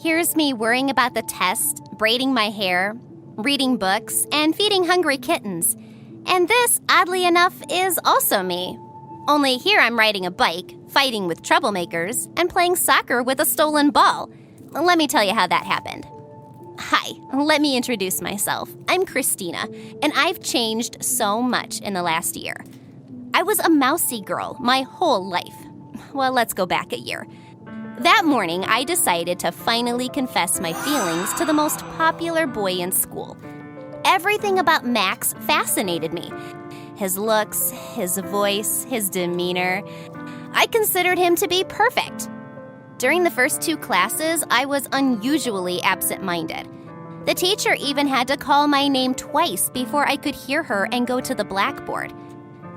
Here's me worrying about the test, braiding my hair, reading books, and feeding hungry kittens. And this, oddly enough, is also me. Only here I'm riding a bike, fighting with troublemakers, and playing soccer with a stolen ball. Let me tell you how that happened. Hi, let me introduce myself. I'm Christina, and I've changed so much in the last year. I was a mousy girl my whole life. Well, let's go back a year. That morning, I decided to finally confess my feelings to the most popular boy in school. Everything about Max fascinated me. His looks, his voice, his demeanor. I considered him to be perfect. During the first 2 classes, I was unusually absent-minded. The teacher even had to call my name twice before I could hear her and go to the blackboard.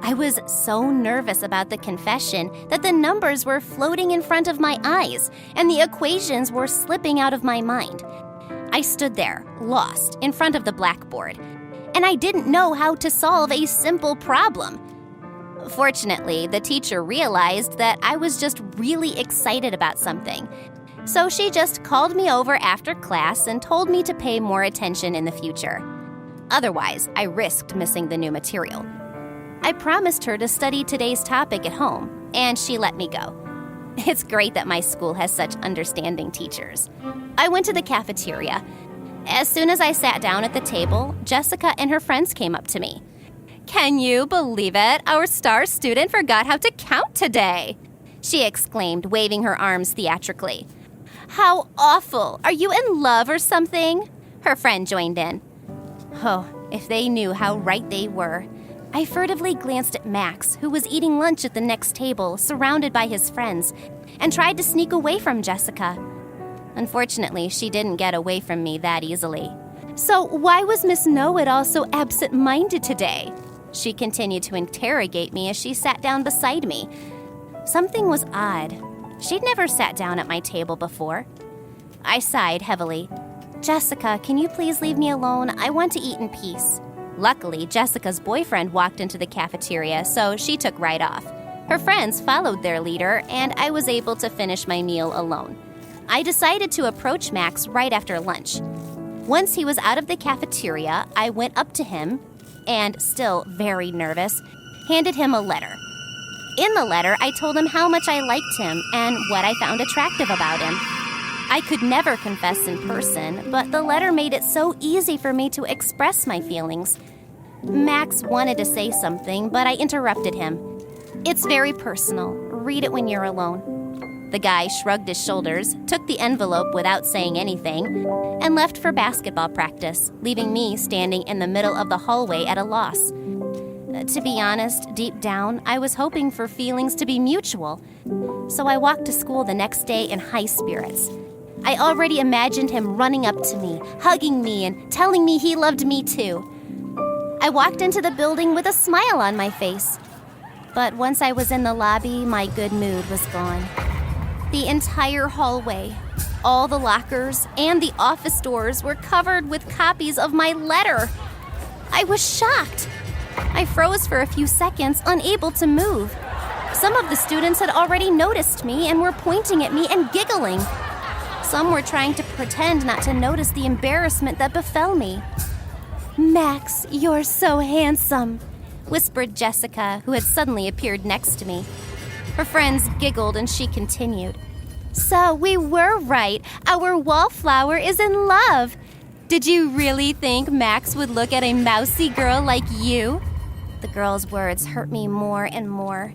I was so nervous about the confession that the numbers were floating in front of my eyes and the equations were slipping out of my mind. I stood there, lost, in front of the blackboard, and I didn't know how to solve a simple problem. Fortunately, the teacher realized that I was just really excited about something. So she just called me over after class and told me to pay more attention in the future. Otherwise, I risked missing the new material. I promised her to study today's topic at home, and she let me go. It's great that my school has such understanding teachers. I went to the cafeteria. As soon as I sat down at the table, Jessica and her friends came up to me. "Can you believe it? Our star student forgot how to count today!" she exclaimed, waving her arms theatrically. "How awful! Are you in love or something?" her friend joined in. Oh, if they knew how right they were. I furtively glanced at Max, who was eating lunch at the next table, surrounded by his friends, and tried to sneak away from Jessica. Unfortunately, she didn't get away from me that easily. "So why was Miss Know-It-All so absent-minded today?" she continued to interrogate me as she sat down beside me. Something was odd. She'd never sat down at my table before. I sighed heavily. "Jessica, can you please leave me alone? I want to eat in peace." Luckily, Jessica's boyfriend walked into the cafeteria, so she took right off. Her friends followed their leader, and I was able to finish my meal alone. I decided to approach Max right after lunch. Once he was out of the cafeteria, I went up to him and, still very nervous, handed him a letter. In the letter, I told him how much I liked him and what I found attractive about him. I could never confess in person, but the letter made it so easy for me to express my feelings. Max wanted to say something, but I interrupted him. "It's very personal. Read it when you're alone." The guy shrugged his shoulders, took the envelope without saying anything, and left for basketball practice, leaving me standing in the middle of the hallway at a loss. To be honest, deep down, I was hoping for feelings to be mutual. So I walked to school the next day in high spirits. I already imagined him running up to me, hugging me, and telling me he loved me too. I walked into the building with a smile on my face. But once I was in the lobby, my good mood was gone. The entire hallway, all the lockers, and the office doors were covered with copies of my letter. I was shocked. I froze for a few seconds, unable to move. Some of the students had already noticed me and were pointing at me and giggling. Some were trying to pretend not to notice the embarrassment that befell me. "Max, you're so handsome," whispered Jessica, who had suddenly appeared next to me. Her friends giggled and she continued. "So we were right. Our wallflower is in love. Did you really think Max would look at a mousy girl like you?" The girl's words hurt me more and more.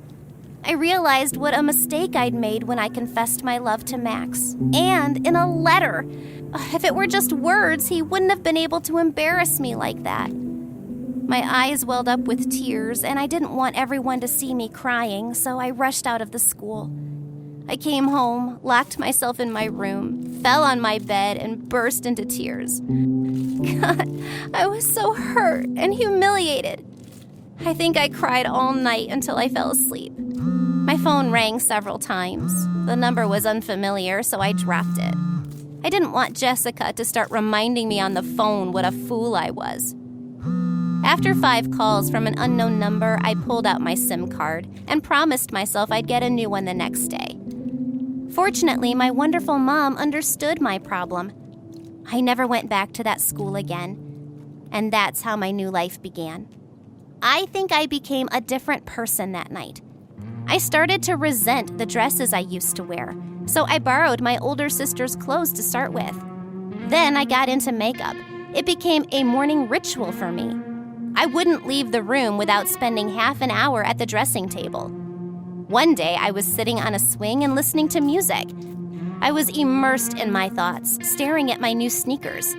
I realized what a mistake I'd made when I confessed my love to Max. And in a letter. If it were just words, he wouldn't have been able to embarrass me like that. My eyes welled up with tears, and I didn't want everyone to see me crying, so I rushed out of the school. I came home, locked myself in my room, fell on my bed, and burst into tears. God, I was so hurt and humiliated. I think I cried all night until I fell asleep. My phone rang several times. The number was unfamiliar, so I dropped it. I didn't want Jessica to start reminding me on the phone what a fool I was. After 5 calls from an unknown number, I pulled out my SIM card and promised myself I'd get a new one the next day. Fortunately, my wonderful mom understood my problem. I never went back to that school again, and that's how my new life began. I think I became a different person that night. I started to resent the dresses I used to wear, so I borrowed my older sister's clothes to start with. Then I got into makeup. It became a morning ritual for me. I wouldn't leave the room without spending half an hour at the dressing table. One day, I was sitting on a swing and listening to music. I was immersed in my thoughts, staring at my new sneakers.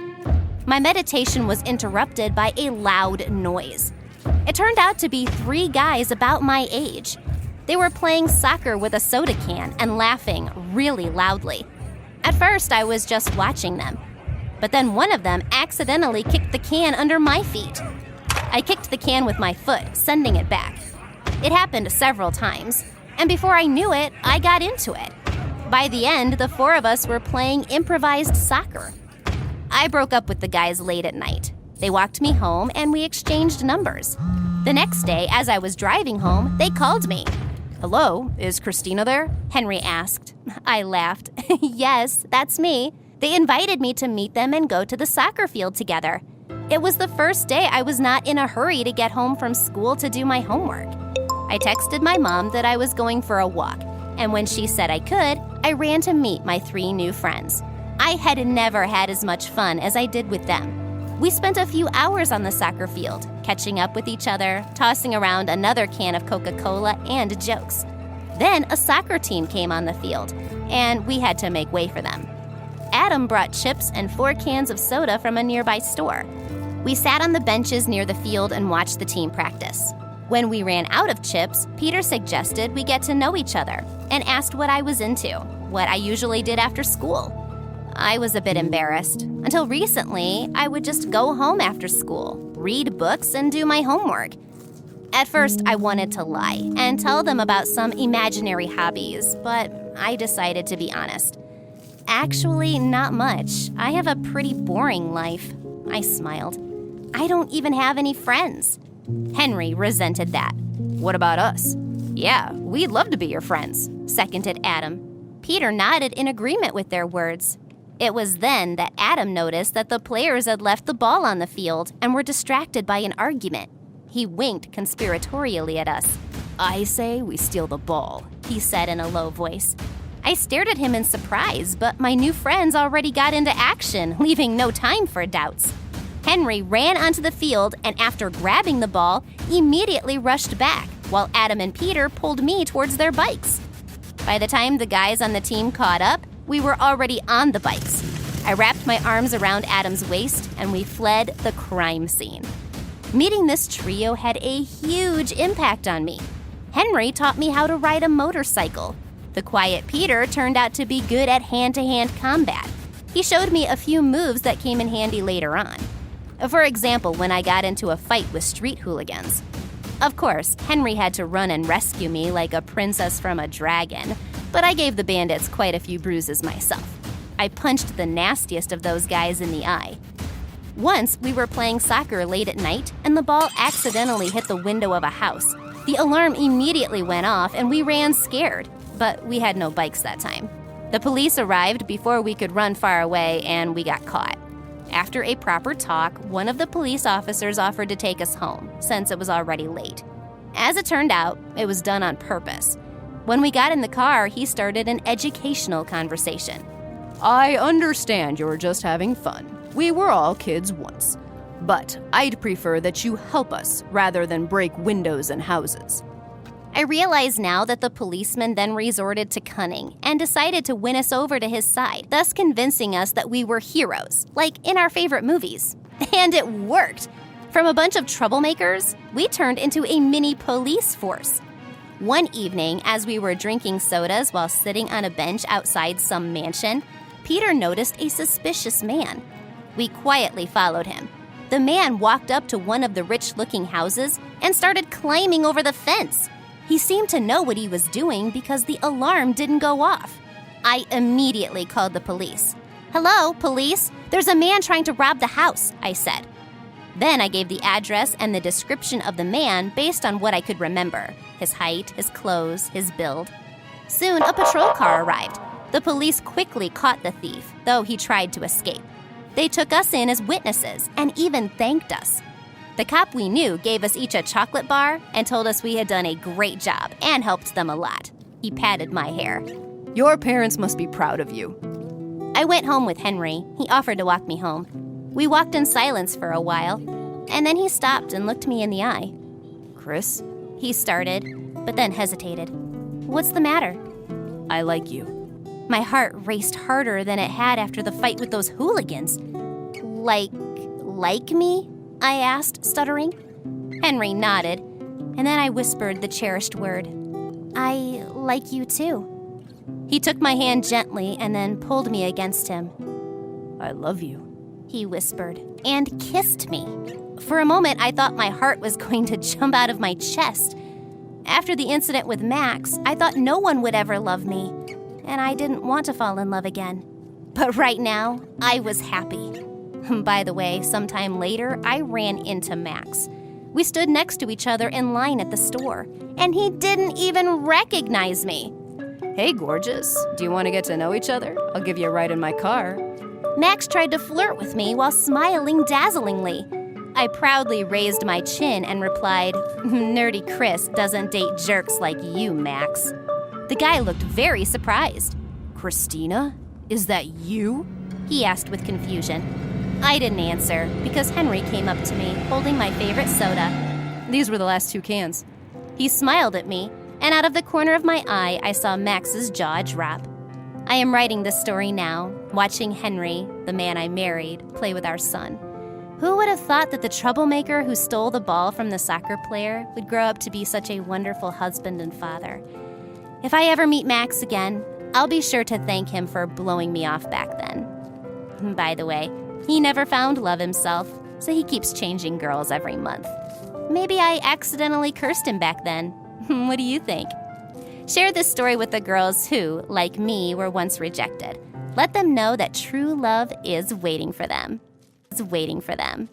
My meditation was interrupted by a loud noise. It turned out to be 3 guys about my age. They were playing soccer with a soda can and laughing really loudly. At first, I was just watching them. But then one of them accidentally kicked the can under my feet. I kicked the can with my foot, sending it back. It happened several times, and before I knew it, I got into it. By the end, the 4 of us were playing improvised soccer. I broke up with the guys late at night. They walked me home, and we exchanged numbers. The next day, as I was driving home, they called me. "Hello, is Christina there?" Henry asked. I laughed. "Yes, that's me." They invited me to meet them and go to the soccer field together. It was the first day I was not in a hurry to get home from school to do my homework. I texted my mom that I was going for a walk, and when she said I could, I ran to meet my 3 new friends. I had never had as much fun as I did with them. We spent a few hours on the soccer field, catching up with each other, tossing around another can of Coca-Cola and jokes. Then a soccer team came on the field, and we had to make way for them. Adam brought chips and 4 cans of soda from a nearby store. We sat on the benches near the field and watched the team practice. When we ran out of chips, Peter suggested we get to know each other and asked what I was into, what I usually did after school. I was a bit embarrassed. Until recently, I would just go home after school, read books, and do my homework. At first, I wanted to lie and tell them about some imaginary hobbies, but I decided to be honest. Actually, not much. I have a pretty boring life. I smiled. I don't even have any friends. Henry resented that. "What about us?" "Yeah, we'd love to be your friends," seconded Adam. Peter nodded in agreement with their words. It was then that Adam noticed that the players had left the ball on the field and were distracted by an argument. He winked conspiratorially at us. "I say we steal the ball," he said in a low voice. I stared at him in surprise, but my new friends already got into action, leaving no time for doubts. Henry ran onto the field and after grabbing the ball, immediately rushed back, while Adam and Peter pulled me towards their bikes. By the time the guys on the team caught up, we were already on the bikes. I wrapped my arms around Adam's waist and we fled the crime scene. Meeting this trio had a huge impact on me. Henry taught me how to ride a motorcycle. The quiet Peter turned out to be good at hand-to-hand combat. He showed me a few moves that came in handy later on. For example, when I got into a fight with street hooligans. Of course, Henry had to run and rescue me like a princess from a dragon, but I gave the bandits quite a few bruises myself. I punched the nastiest of those guys in the eye. Once, we were playing soccer late at night, and the ball accidentally hit the window of a house. The alarm immediately went off, and we ran scared, but we had no bikes that time. The police arrived before we could run far away, and we got caught. After a proper talk, one of the police officers offered to take us home, since it was already late. As it turned out, it was done on purpose. When we got in the car, he started an educational conversation. "I understand you're just having fun. We were all kids once. But I'd prefer that you help us rather than break windows and houses." I realize now that the policeman then resorted to cunning and decided to win us over to his side, thus convincing us that we were heroes, like in our favorite movies. And it worked! From a bunch of troublemakers, we turned into a mini police force. One evening, as we were drinking sodas while sitting on a bench outside some mansion, Peter noticed a suspicious man. We quietly followed him. The man walked up to one of the rich-looking houses and started climbing over the fence. He seemed to know what he was doing because the alarm didn't go off. I immediately called the police. "Hello, police. There's a man trying to rob the house," I said. Then I gave the address and the description of the man based on what I could remember. His height, his clothes, his build. Soon, a patrol car arrived. The police quickly caught the thief, though he tried to escape. They took us in as witnesses and even thanked us. The cop we knew gave us each a chocolate bar and told us we had done a great job and helped them a lot. He patted my hair. Your parents must be proud of you. I went home with Henry. He offered to walk me home. We walked in silence for a while, and then he stopped and looked me in the eye. Chris, He started, but then hesitated. What's the matter? I like you. My heart raced harder than it had after the fight with those hooligans. Like me? I asked, stuttering. Henry nodded, and then I whispered the cherished word. I like you too. He took my hand gently and then pulled me against him. I love you, He whispered, and kissed me. For a moment, I thought my heart was going to jump out of my chest. After the incident with Max, I thought no one would ever love me, and I didn't want to fall in love again. But right now, I was happy. By the way, sometime later, I ran into Max. We stood next to each other in line at the store, and he didn't even recognize me. Hey, gorgeous. Do you want to get to know each other? I'll give you a ride in my car. Max tried to flirt with me while smiling dazzlingly. I proudly raised my chin and replied, Nerdy Chris doesn't date jerks like you, Max. The guy looked very surprised. Christina? Is that you? He asked with confusion. I didn't answer because Henry came up to me holding my favorite soda. These were the last 2 cans. He smiled at me, and out of the corner of my eye, I saw Max's jaw drop. I am writing this story now, watching Henry, the man I married, play with our son. Who would have thought that the troublemaker who stole the ball from the soccer player would grow up to be such a wonderful husband and father? If I ever meet Max again, I'll be sure to thank him for blowing me off back then. By the way, he never found love himself, so he keeps changing girls every month. Maybe I accidentally cursed him back then. What do you think? Share this story with the girls who, like me, were once rejected. Let them know that true love is waiting for them. It's waiting for them.